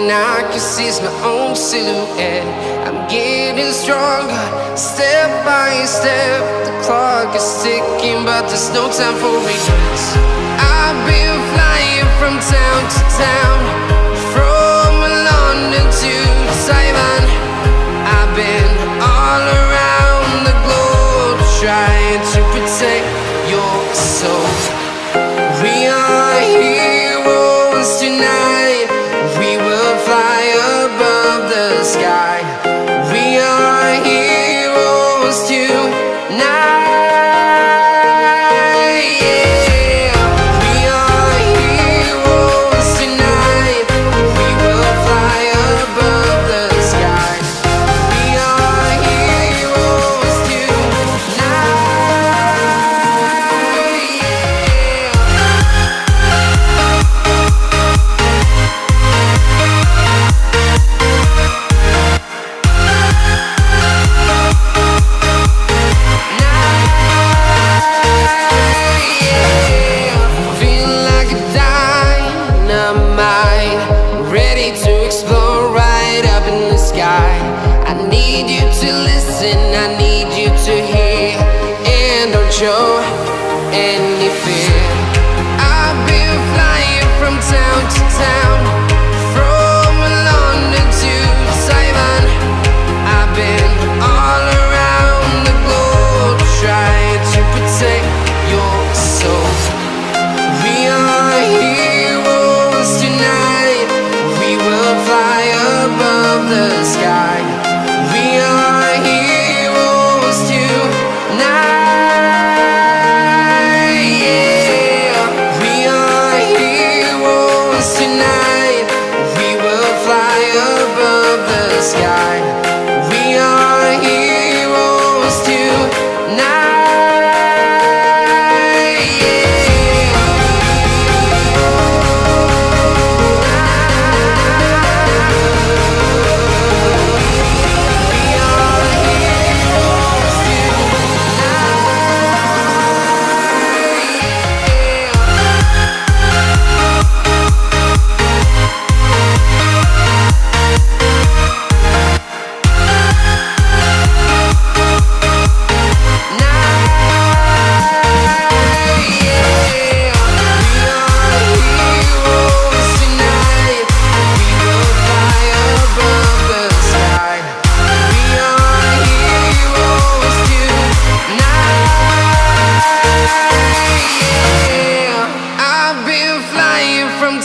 thing I can see is my own silhouette. I'm getting stronger, step by step. The clock is ticking, but there's no time for regrets. I've been flying from town to town, from London to Taiwan. I've been all around the globe, trying to protect your soul. We are heroes tonight. We will fly above the sky. We are heroes tonight. Yeah. We are heroes tonight. We will fly above the sky. We are heroes tonight. Show any fear. I've been flying from town to town, from London to Taiwan. I've been all around the globe, trying to protect your soul. We are heroes tonight. We will fly above the sky. We are heroes tonight. Sky. We are heroes tonight. Yeah. We are heroes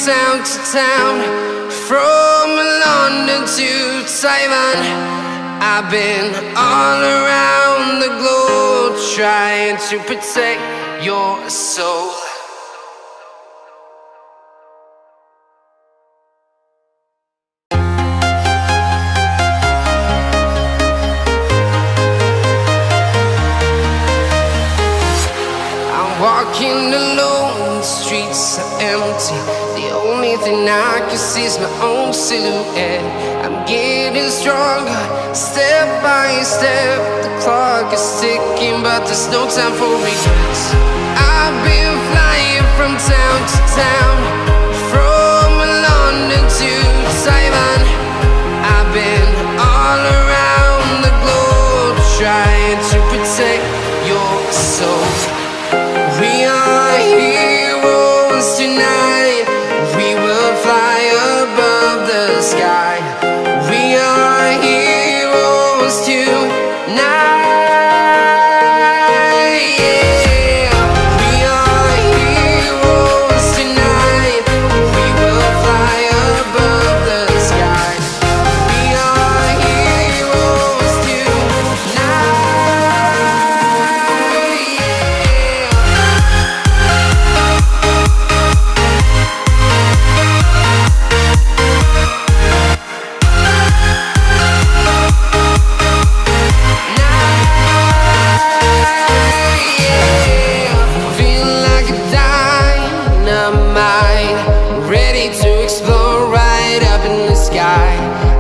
town to town, from London to Taiwan. I've been all around the globe, trying to protect your soul. I'm walking alone, the streets are empty. The only thing I can see is my own silhouette. I'm getting stronger, step by step. The clock is ticking, but there's no time for regrets. I've been flying from town to town, from London to Taiwan. I've been all around the globe, trying to protect your soul. We are heroes tonight. We will fly above the sky. We are heroes tonight. Yeah. We are heroes tonight. We will fly above the sky. We are heroes tonight.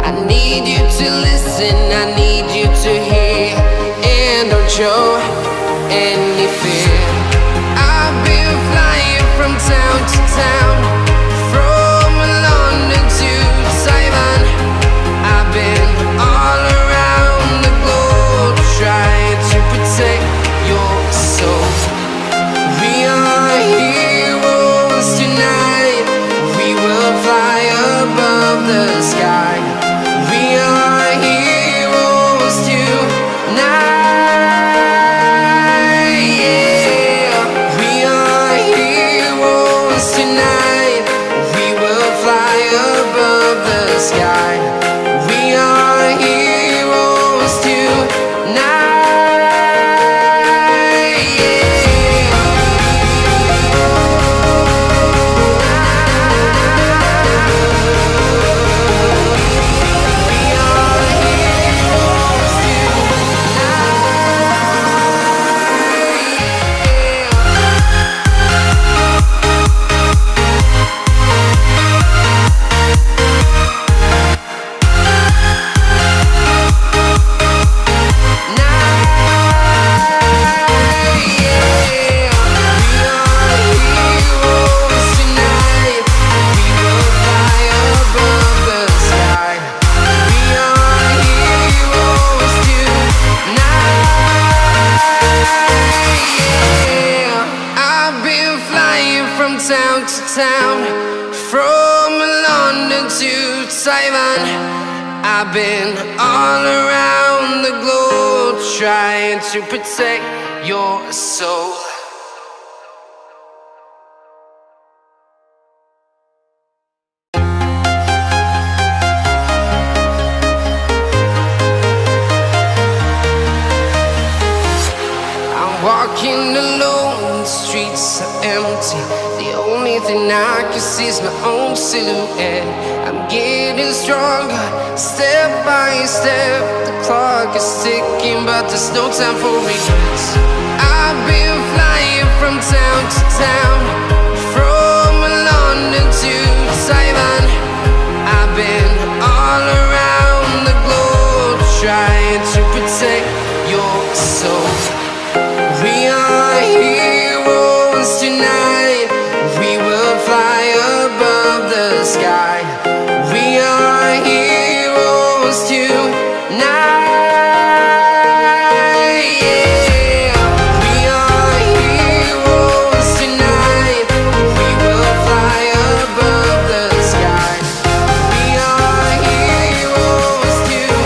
I need you to listen, I need you to hear, and don't show any fear. I've been flying from town to town, from London to Taiwan. Taiwan. I've been all around the globe trying to protect your soul. Walking alone, the streets are empty. The only thing I can see is my own silhouette. I'm getting stronger, step by step. The clock is ticking, but there's no time for regrets. I've been flying from town to town, from London to Taiwan. I've been all around the globe trying to protect your soul. We are heroes tonight. We will fly above the sky. We are heroes tonight. Yeah. We are heroes tonight. We will fly above the sky. We are heroes tonight.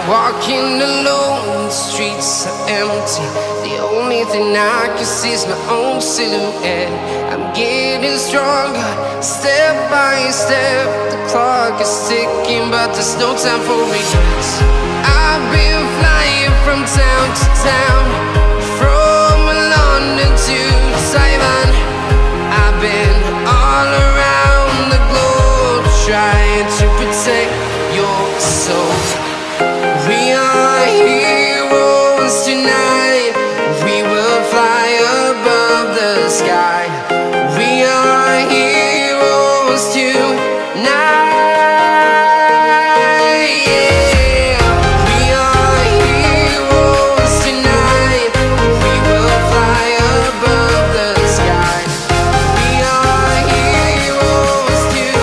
Walking alone, the streets are empty. The only thing I can see is my own silhouette. I'm getting stronger, step by step. The clock is ticking, but there's no time for regrets. I've been flying from town to town, from London to Taiwan. I've been all around the globe trying to protect your soul. We are heroes tonight. We will fly above the sky. We are heroes tonight. Yeah. We are heroes tonight. We will fly above the sky. We are heroes tonight.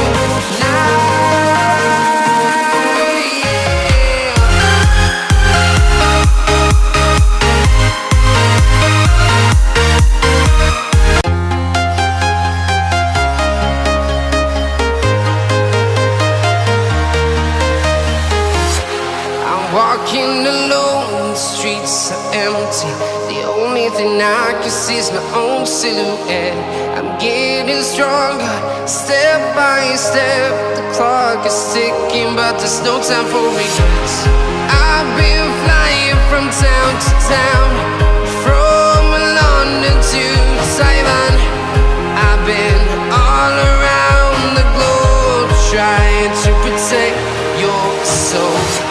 Walking alone, the streets are empty. The only thing I can see is my own silhouette. I'm getting stronger, step by step. The clock is ticking, but there's no time for regrets. I've been flying from town to town, from London to Taiwan. I've been all around the globe trying to protect your soul.